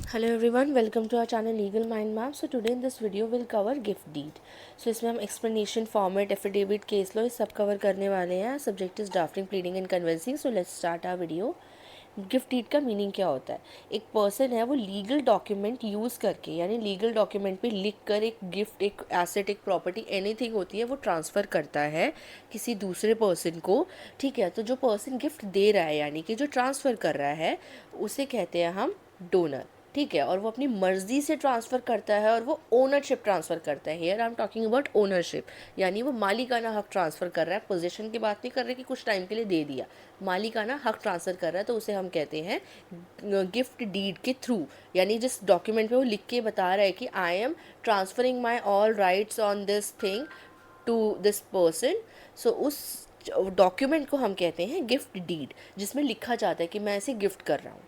Hello everyone, welcome to our channel legal mind map. So today in this video will cover gift deed. So इसमें हम explanation, format, affidavit, case law, ये सब cover करने वाले हैं। Subject is drafting, pleading and conveyancing. So let's start our video. Gift deed का meaning क्या होता है? एक पर्सन है, वो लीगल डॉक्यूमेंट यूज़ करके, यानी लीगल डॉक्यूमेंट पे लिख कर एक गिफ्ट, एक एसेट, एक प्रॉपर्टी, एनीथिंग होती है, वो ट्रांसफ़र करता है किसी दूसरे पर्सन को। ठीक है, तो जो पर्सन गिफ्ट दे रहा है, यानी कि जो ट्रांसफ़र कर रहा है, उसे कहते हैं हम डोनर। ठीक है, और वो अपनी मर्जी से ट्रांसफ़र करता है और वो ओनरशिप ट्रांसफ़र करता है। Here I am talking about ownership, यानी वो मालिकाना हक ट्रांसफ़र कर रहा है। पोजीशन की बात नहीं कर रहे कि कुछ टाइम के लिए दे दिया, मालिकाना हक ट्रांसफ़र कर रहा है, तो उसे हम कहते हैं गिफ्ट डीड के थ्रू। यानी जिस डॉक्यूमेंट पे वो लिख के बता रहा है कि I am transferring my all rights on this thing to this person, so उस डॉक्यूमेंट को हम कहते हैं गिफ्ट डीड, जिसमें लिखा जाता है कि मैं इसे गिफ्ट कर रहा हूँ।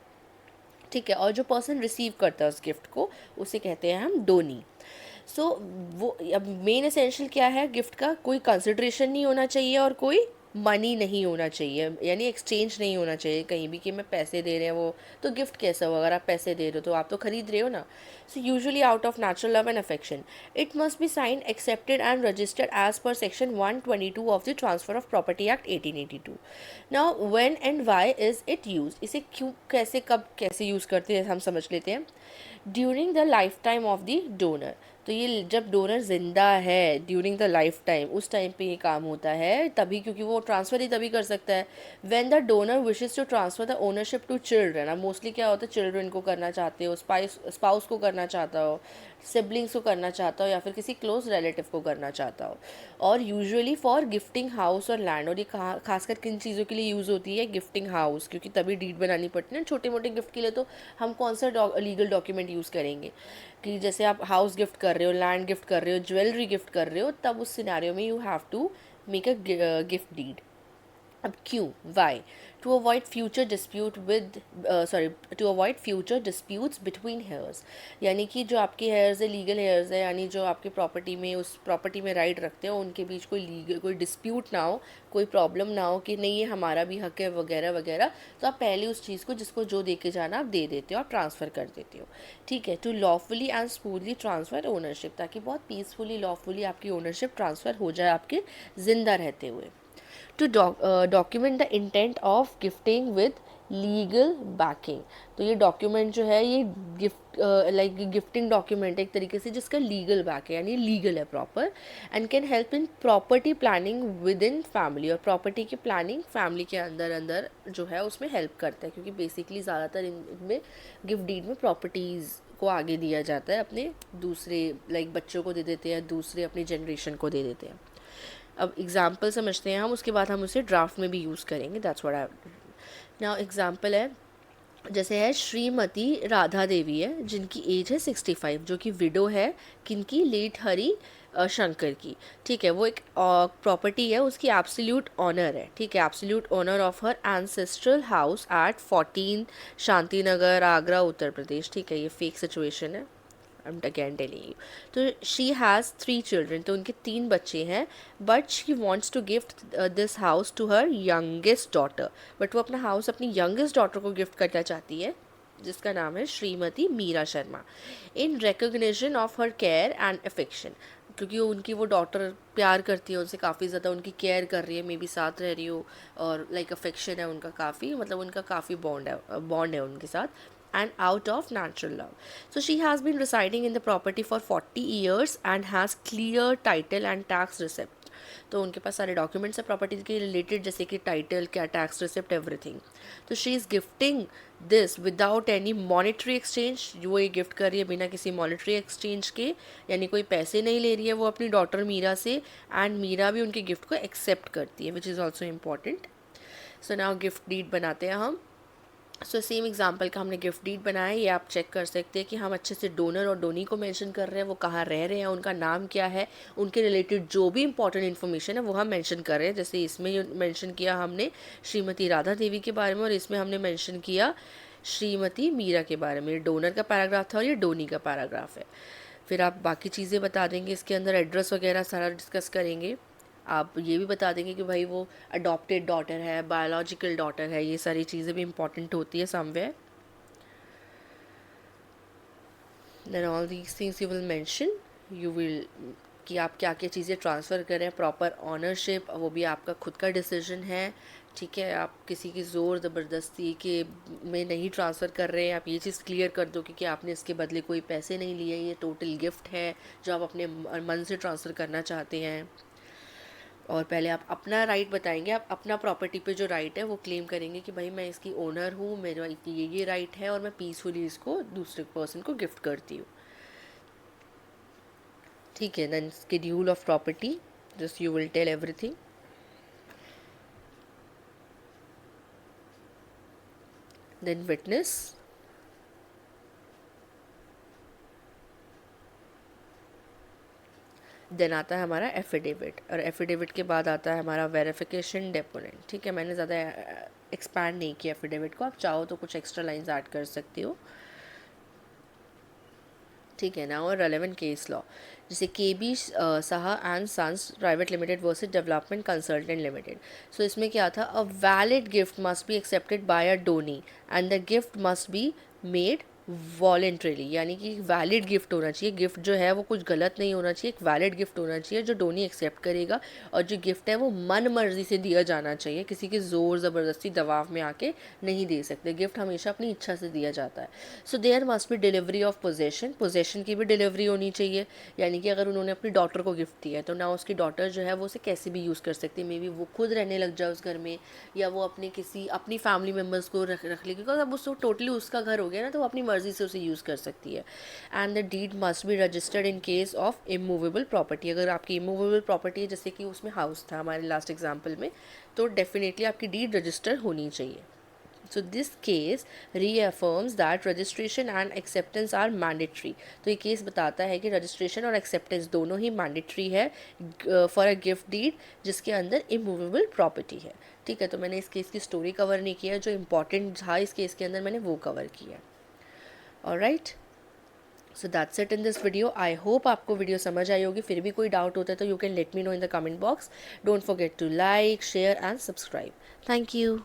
ठीक है, और जो पर्सन रिसीव करता है उस गिफ्ट को, उसे कहते हैं हम डोनी। सो वो अब मेन एसेंशियल क्या है गिफ्ट का? कोई कंसिड्रेशन नहीं होना चाहिए और कोई मनी नहीं होना चाहिए, यानी एक्सचेंज नहीं होना चाहिए कहीं भी कि मैं पैसे दे रहे हैं वो तो गिफ्ट कैसा हो? अगर आप पैसे दे रहे हो तो आप तो खरीद रहे हो ना। So usually out of natural love and affection, it must be sign, accepted and registered as per section 122 of the transfer of property act 1882। Now when and why is it use? इसे क्यों, कैसे, कब, कैसे use करते हैं हम समझ लेते हैं। During the life time of the donor, तो ये जब डोनर जिंदा है, ड्यूरिंग द लाइफ टाइम, उस टाइम पे ये काम होता है तभी, क्योंकि वो ट्रांसफ़र ही तभी कर सकता है। When the donor wishes to transfer the ownership to children, अब मोस्टली क्या होता है, चिल्ड्रन को करना चाहते हो, स्पाउस को करना चाहता हो, सिबलिंग्स को करना चाहता हो, या फिर किसी क्लोज रिलेटिव को करना चाहता हो। और यूजुअली फॉर गिफ्टिंग हाउस और लैंड, और ये खासकर किन चीज़ों के लिए यूज़ होती है? गिफ्टिंग हाउस, क्योंकि तभी डीड बनानी पड़ती है ना। छोटे मोटे गिफ्ट के लिए तो हम कौन सा लीगल डॉक्यूमेंट यूज़ करेंगे? कि जैसे आप हाउस गिफ्ट कर रहे हो, लैंड गिफ्ट कर रहे हो, ज्वेलरी गिफ्ट कर रहे हो, तब उस सिनेरियो में you have to make a gift deed. अब क्यों, why? To avoid future dispute with, sorry, to avoid future disputes between heirs, यानी कि जो आपके हेयर्स है, लीगल हेयर्स है, यानी जो आपके प्रॉपर्टी में, उस प्रॉपर्टी में राइट रखते हो, उनके बीच कोई लीगल, कोई डिस्प्यूट ना हो, कोई प्रॉब्लम ना हो कि नहीं ये हमारा भी हक है वगैरह वगैरह। तो आप पहले उस चीज़ को, जिसको जो दे के जाना, आप दे देते हो, आप ट्रांसफ़र कर देते हो। ठीक है, to lawfully and smoothly transfer ownership, ताकि बहुत पीसफुली, लॉफुली आपकी ओनरशिप ट्रांसफ़र हो जाए आपके ज़िंदा रहते हुए। To document the intent of gifting with legal backing, तो ये डॉक्यूमेंट जो है ये गिफ्ट, लाइक गिफ्टिंग डॉक्यूमेंट एक तरीके से जिसका लीगल बैक है, यानी लीगल है proper, and can help in property planning with in family, और प्रॉपर्टी की प्लानिंग फैमिली के अंदर अंदर जो है उसमें हेल्प करता है, क्योंकि बेसिकली ज़्यादातर इनमें गिफ्ट डीड में प्रॉपर्टीज़ को आगे दिया जाता है, अपने दूसरे लाइक बच्चों को दे देते हैं, दूसरे अपनी जनरेशन को दे देते हैं। अब एग्जाम्पल समझते हैं हम, उसके बाद हम उसे ड्राफ्ट में भी यूज़ करेंगे। That's what I now. Example है, जैसे है श्रीमती राधा देवी है, जिनकी एज है 65, जो कि विडो है, किनकी? लेट हरी शंकर की। ठीक है, वो एक प्रॉपर्टी है, उसकी एब्सोल्यूट ऑनर है। ठीक है, absolute owner of her ancestral house at 14 Shanti Nagar, Agra, Uttar Pradesh. ठीक है, ये फेक सिचुएशन है, I am again telling you. तो शी हैज़ 3 चिल्ड्रन, तो उनके 3 बच्चे हैं, but she wants to gift this house to her youngest daughter, but वो अपना हाउस अपनी यंगेस्ट डॉटर को गिफ्ट करना चाहती है, जिसका नाम है Shrimati Meera Sharma, in recognition of her care and affection, क्योंकि उनकी वो डॉटर प्यार करती है उनसे, काफ़ी ज़्यादा उनकी केयर कर रही है, मे बी साथ रह रही हो, और लाइक अफेक्शन है उनका काफ़ी, मतलब उनका काफ़ी बॉन्ड है उनके साथ, and out of natural love. So she has been residing in the property for 40 years and has clear title and tax receipt. तो उनके पास सारे डॉक्यूमेंट्स है प्रॉपर्टी के रिलेटेड, जैसे कि टाइटल, क्या टैक्स रिसिप्ट, एवरीथिंग। तो she is gifting this without any monetary exchange, वो ये गिफ्ट कर रही है बिना किसी मॉनेटरी एक्सचेंज के, यानी कोई पैसे नहीं ले रही है वो अपनी डॉटर मीरा से, एंड मीरा भी उनके गिफ्ट को एक्सेप्ट करती है, which is also important. So now gift deed बनाते हैं हम। सो सेम एग्जांपल का हमने गिफ्ट डीड बनाया है, ये आप चेक कर सकते हैं कि हम अच्छे से डोनर और डोनी को मेंशन कर रहे हैं, वो कहाँ रह रहे हैं, उनका नाम क्या है, उनके रिलेटेड जो भी इंपॉर्टेंट इन्फॉर्मेशन है वो हम मेंशन कर रहे हैं। जैसे इसमें मेंशन किया हमने श्रीमती राधा देवी के बारे में, और इसमें हमने मेंशन किया श्रीमती मीरा के बारे में। डोनर का पैराग्राफ था और ये डोनी का पैराग्राफ है। फिर आप बाकी चीज़ें बता देंगे, इसके अंदर एड्रेस वगैरह सारा डिस्कस करेंगे। आप ये भी बता देंगे कि भाई वो अडॉप्टेड डॉटर है, बायोलॉजिकल डॉटर है, ये सारी चीज़ें भी इंपॉर्टेंट होती है somewhere. Then all these things you will mention, you will कि आप क्या क्या चीज़ें ट्रांसफ़र करें, प्रॉपर ऑनरशिप, वो भी आपका खुद का डिसीजन है, ठीक है। आप किसी की ज़ोर ज़बरदस्ती के में नहीं ट्रांसफ़र कर रहे हैं, आप ये चीज़ क्लियर कर दो कि आपने इसके बदले कोई पैसे नहीं लिए, ये टोटल गिफ्ट है जो आप अपने मन से ट्रांसफ़र करना चाहते हैं। और पहले आप अपना राइट बताएंगे, आप अपना प्रॉपर्टी पे जो राइट है वो क्लेम करेंगे कि भाई मैं इसकी ओनर हूँ, मेरा ये राइट है और मैं पीसफुली इसको दूसरे पर्सन को गिफ्ट करती हूँ, ठीक है। Then schedule of property, just you will tell everything. Then witness, then आता है हमारा एफिडेविट, और एफिडेविट के बाद आता है हमारा वेरिफिकेशन डेपोनेंट, ठीक है। मैंने ज़्यादा एक्सपैंड नहीं किया एफिडेविट को, आप चाहो तो कुछ एक्स्ट्रा लाइंस ऐड कर सकते हो, ठीक है ना। और रेलेवेंट केस लॉ, जैसे KB Saha and sons private limited versus development consultant limited. So इसमें क्या था, a valid gift must be accepted by a donee and the gift must be made voluntarily, यानी कि वैलिड गिफ्ट होना चाहिए, gift जो है वो कुछ गलत नहीं होना चाहिए, एक वैलिड गिफ्ट होना चाहिए जो डोनी एक्सेप्ट करेगा, और जो गिफ्ट है वो मन मर्जी से दिया जाना चाहिए, किसी के ज़ोर ज़बरदस्ती दबाव में आके नहीं दे सकते, गिफ्ट हमेशा अपनी इच्छा से दिया जाता है। So there must be delivery of possession, possession की भी डिलीवरी होनी चाहिए, यानी कि अगर उन्होंने अपनी डॉटर को गिफ्ट दिया है तो ना उसकी डॉटर जो है वो उसे कैसे भी यूज़ कर सकती है, मे बी वो खुद रहने लग जाए उस घर में, या वो अपनी फैमिली मेम्बर्स को रख ले, बिकॉज अब उसको टोटली उसका घर हो गया ना, तो वो अपनी मर्जी से उसे यूज़ कर सकती है। And the deed must be registered in case of immovable property, अगर आपकी इमूवेबल प्रॉपर्टी है, जैसे कि उसमें हाउस था हमारे लास्ट एग्जाम्पल में, तो डेफिनेटली आपकी डीड रजिस्टर होनी चाहिए। So this case reaffirms that registration and acceptance are mandatory. तो ये केस बताता है कि रजिस्ट्रेशन और एक्सेप्टेंस दोनों ही मैंडेटरी है फॉर अ गिफ्ट डीड जिसके अंदर इमूवेबल प्रॉपर्टी है, ठीक है। तो मैंने इस केस की स्टोरी कवर नहीं किया, जो इम्पॉर्टेंट था इस केस के अंदर मैंने वो कवर किया। Alright, so that's it in this video. I hope आपको वीडियो समझ आई होगी, फिर भी कोई डाउट होता है तो you can let me know in the comment box. Don't forget to like, share and subscribe. Thank you.